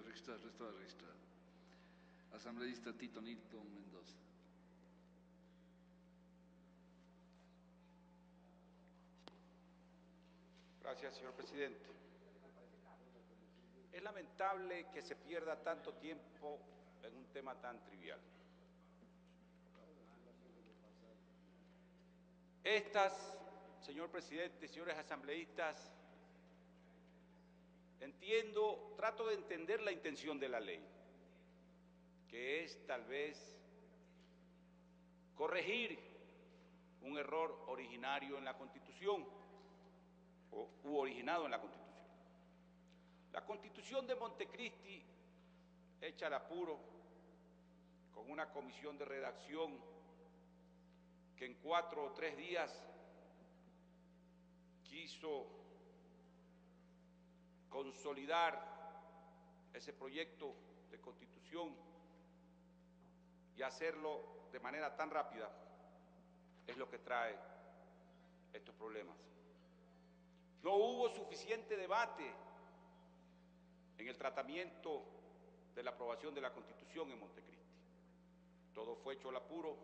registrado. Asambleísta Tito Nilton Mendoza. Gracias, señor presidente. Es lamentable que se pierda tanto tiempo en un tema tan trivial. Señor presidente, señores asambleístas, trato de entender la intención de la ley, que es tal vez corregir un error originario en la Constitución, u originado en la Constitución. La Constitución de Montecristi, hecha al apuro, con una comisión de redacción que en 4 o 3 días quiso consolidar ese proyecto de Constitución y hacerlo de manera tan rápida, es lo que trae estos problemas. No hubo suficiente debate en el tratamiento de la aprobación de la Constitución en Montecristi. Todo fue hecho al apuro,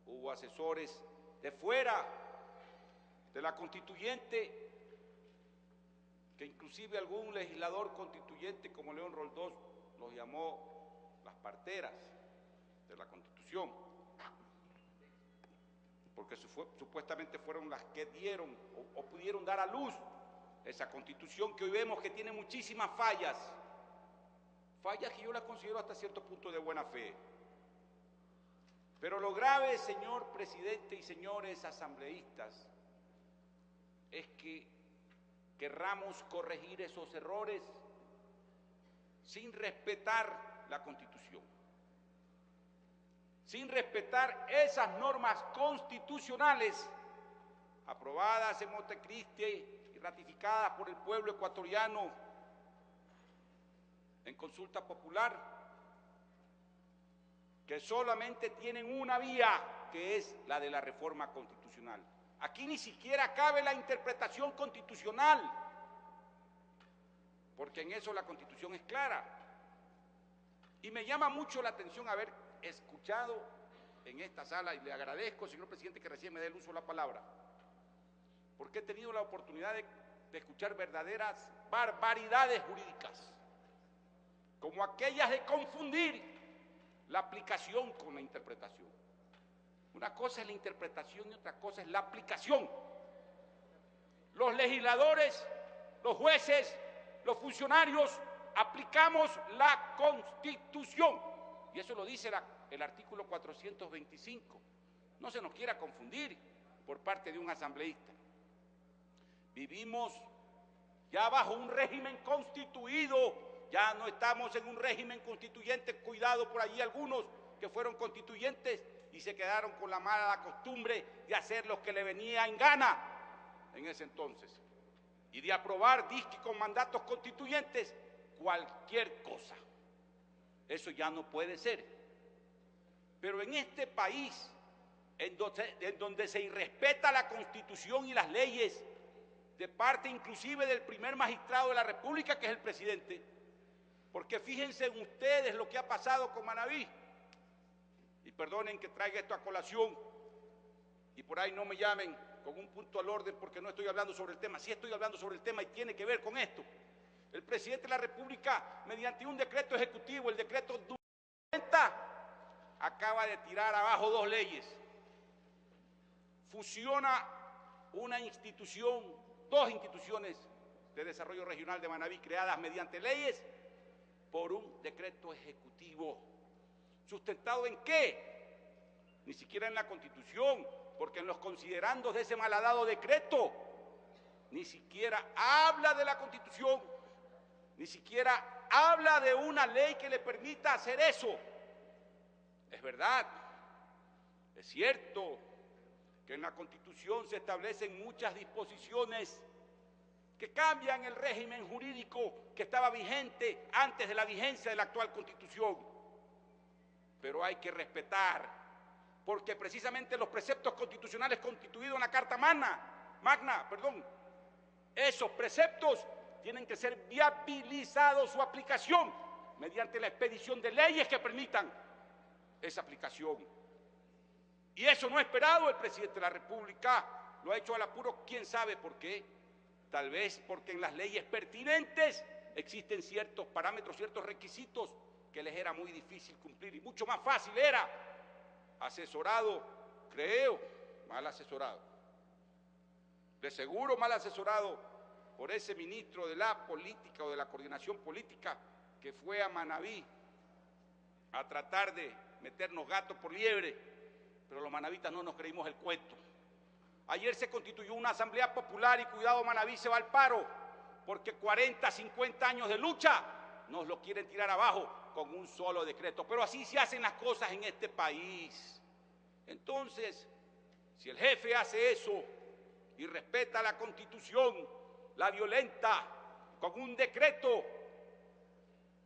hubo asesores de fuera de la constituyente, que inclusive algún legislador constituyente como León Roldós los llamó las parteras de la Constitución, porque supuestamente fueron las que dieron o pudieron dar a luz esa Constitución que hoy vemos que tiene muchísimas fallas que yo las considero hasta cierto punto de buena fe. Pero lo grave, señor presidente y señores asambleístas, es que querramos corregir esos errores sin respetar la Constitución, sin respetar esas normas constitucionales aprobadas en Montecristi y ratificadas por el pueblo ecuatoriano en consulta popular, que solamente tienen una vía, que es la de la reforma constitucional. Aquí ni siquiera cabe la interpretación constitucional, porque en eso la Constitución es clara. Y me llama mucho la atención haber escuchado en esta sala, y le agradezco, señor presidente, que recién me dé el uso de la palabra, porque he tenido la oportunidad de escuchar verdaderas barbaridades jurídicas, como aquellas de confundir la aplicación con la interpretación. Una cosa es la interpretación y otra cosa es la aplicación. Los legisladores, los jueces, los funcionarios aplicamos la Constitución, y eso lo dice el artículo 425. No se nos quiera confundir por parte de un asambleísta. Vivimos ya bajo un régimen constituido. Ya no estamos en un régimen constituyente, cuidado por allí algunos que fueron constituyentes y se quedaron con la mala costumbre de hacer lo que le venía en gana en ese entonces y de aprobar disque con mandatos constituyentes cualquier cosa. Eso ya no puede ser. Pero en este país, en donde se irrespeta la Constitución y las leyes, de parte inclusive del primer magistrado de la República, que es el presidente, porque fíjense ustedes lo que ha pasado con Manaví, y perdonen que traiga esto a colación, y por ahí no me llamen con un punto al orden porque no estoy hablando sobre el tema. Sí estoy hablando sobre el tema y tiene que ver con esto. El presidente de la República, mediante un decreto ejecutivo, el decreto 90, acaba de tirar abajo 2 leyes. Fusiona una institución, 2 instituciones de desarrollo regional de Manaví creadas mediante leyes por un decreto ejecutivo. ¿Sustentado en qué? Ni siquiera en la Constitución, porque en los considerandos de ese malhadado decreto ni siquiera habla de la Constitución, ni siquiera habla de una ley que le permita hacer eso. Es verdad, es cierto que en la Constitución se establecen muchas disposiciones que cambian el régimen jurídico que estaba vigente antes de la vigencia de la actual Constitución. Pero hay que respetar, porque precisamente los preceptos constitucionales constituidos en la Carta Magna, esos preceptos tienen que ser viabilizados su aplicación mediante la expedición de leyes que permitan esa aplicación. Y eso no ha esperado el presidente de la República, lo ha hecho al apuro, quién sabe por qué. Tal vez porque en las leyes pertinentes existen ciertos parámetros, ciertos requisitos que les era muy difícil cumplir y mucho más fácil era asesorado, creo, mal asesorado. De seguro mal asesorado por ese ministro de la política o de la coordinación política que fue a Manabí a tratar de meternos gato por liebre, pero los manavitas no nos creímos el cuento. Ayer se constituyó una asamblea popular y cuidado, Manabí se va al paro, porque 40, 50 años de lucha nos lo quieren tirar abajo con un solo decreto. Pero así se hacen las cosas en este país. Entonces, si el jefe hace eso y respeta la Constitución, la violenta con un decreto,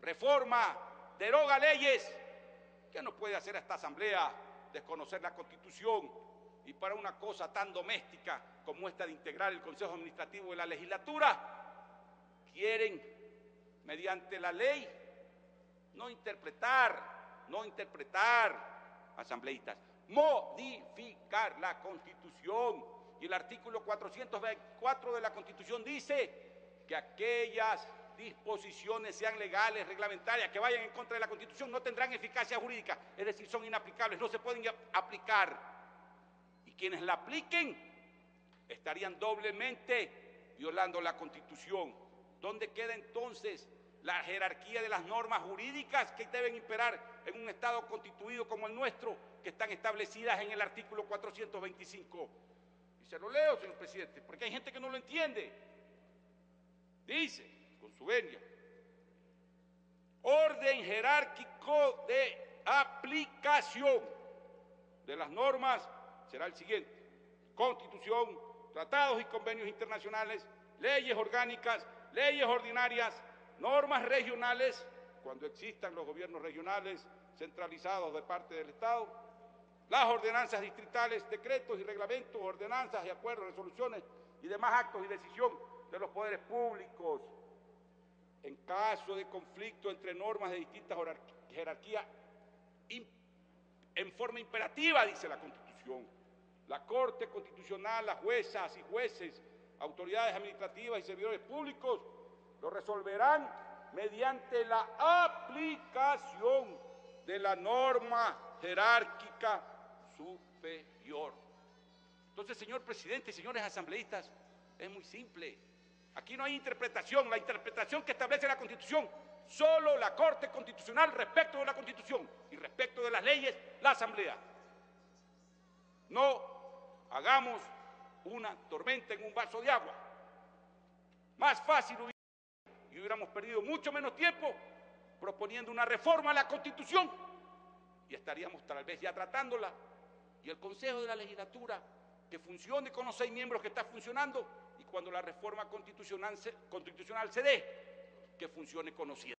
reforma, deroga leyes, ¿qué no puede hacer esta asamblea? Desconocer la Constitución, y para una cosa tan doméstica como esta de integrar el Consejo Administrativo de la Legislatura, quieren, mediante la ley, no interpretar, asambleístas, modificar la Constitución. Y el artículo 424 de la Constitución dice que aquellas disposiciones sean legales, reglamentarias, que vayan en contra de la Constitución, no tendrán eficacia jurídica, es decir, son inaplicables, no se pueden aplicar. Y quienes la apliquen estarían doblemente violando la Constitución. ¿Dónde queda entonces la jerarquía de las normas jurídicas que deben imperar en un Estado constituido como el nuestro, que están establecidas en el artículo 425? Y se lo leo, señor presidente, porque hay gente que no lo entiende. Dice, con su venia, orden jerárquico de aplicación de las normas será el siguiente: Constitución, tratados y convenios internacionales, leyes orgánicas, leyes ordinarias, normas regionales, cuando existan los gobiernos regionales centralizados de parte del Estado, las ordenanzas distritales, decretos y reglamentos, ordenanzas y acuerdos, resoluciones y demás actos y decisión de los poderes públicos. En caso de conflicto entre normas de distintas jerarquías, en forma imperativa, dice la Constitución, la Corte Constitucional, las juezas y jueces, autoridades administrativas y servidores públicos lo resolverán mediante la aplicación de la norma jerárquica superior. Entonces, señor presidente, señores asambleístas, es muy simple. Aquí no hay interpretación, la interpretación que establece la Constitución, solo la Corte Constitucional respecto de la Constitución, y respecto de las leyes, la Asamblea. No hagamos una tormenta en un vaso de agua. Más fácil y hubiéramos perdido mucho menos tiempo proponiendo una reforma a la Constitución y estaríamos tal vez ya tratándola, y el Consejo de la Legislatura que funcione con los 6 miembros que está funcionando, y cuando la reforma constitucional se dé, que funcione con los 7.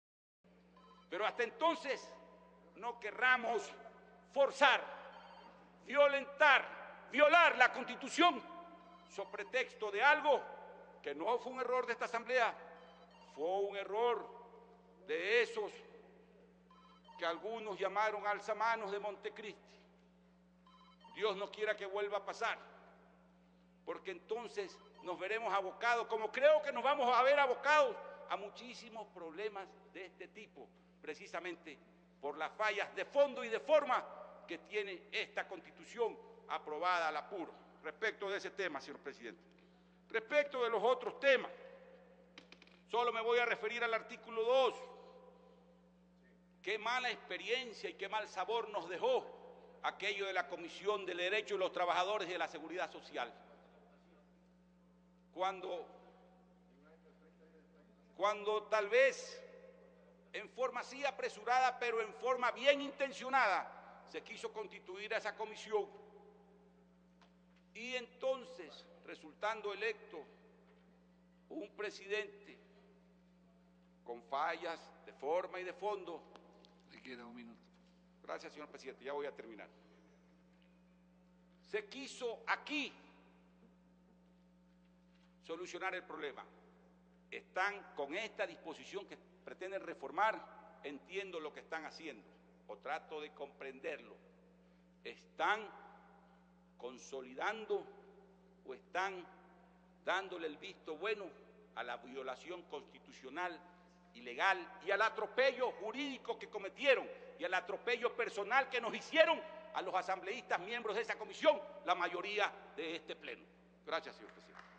Pero hasta entonces no querramos forzar, violar la Constitución sobre pretexto de algo que no fue un error de esta Asamblea, fue un error de esos que algunos llamaron alzamanos de Montecristi. Dios no quiera que vuelva a pasar, porque entonces nos veremos abocados, como creo que nos vamos a ver abocados, a muchísimos problemas de este tipo, precisamente por las fallas de fondo y de forma que tiene esta Constitución aprobada al apuro. Respecto de ese tema, señor presidente. Respecto de los otros temas, solo me voy a referir al artículo 2. Qué mala experiencia y qué mal sabor nos dejó aquello de la Comisión del Derecho de los Trabajadores y de la Seguridad Social. Cuando tal vez en forma así apresurada, pero en forma bien intencionada, se quiso constituir a esa comisión, y entonces, resultando electo un presidente con fallas de forma y de fondo. Le queda un minuto. Gracias, señor presidente, ya voy a terminar. Se quiso aquí solucionar el problema. Están con esta disposición que pretenden reformar, entiendo lo que están haciendo, o trato de comprenderlo. Están consolidando o están dándole el visto bueno a la violación constitucional, ilegal, y al atropello jurídico que cometieron y al atropello personal que nos hicieron a los asambleístas miembros de esa comisión, la mayoría de este pleno. Gracias, señor presidente.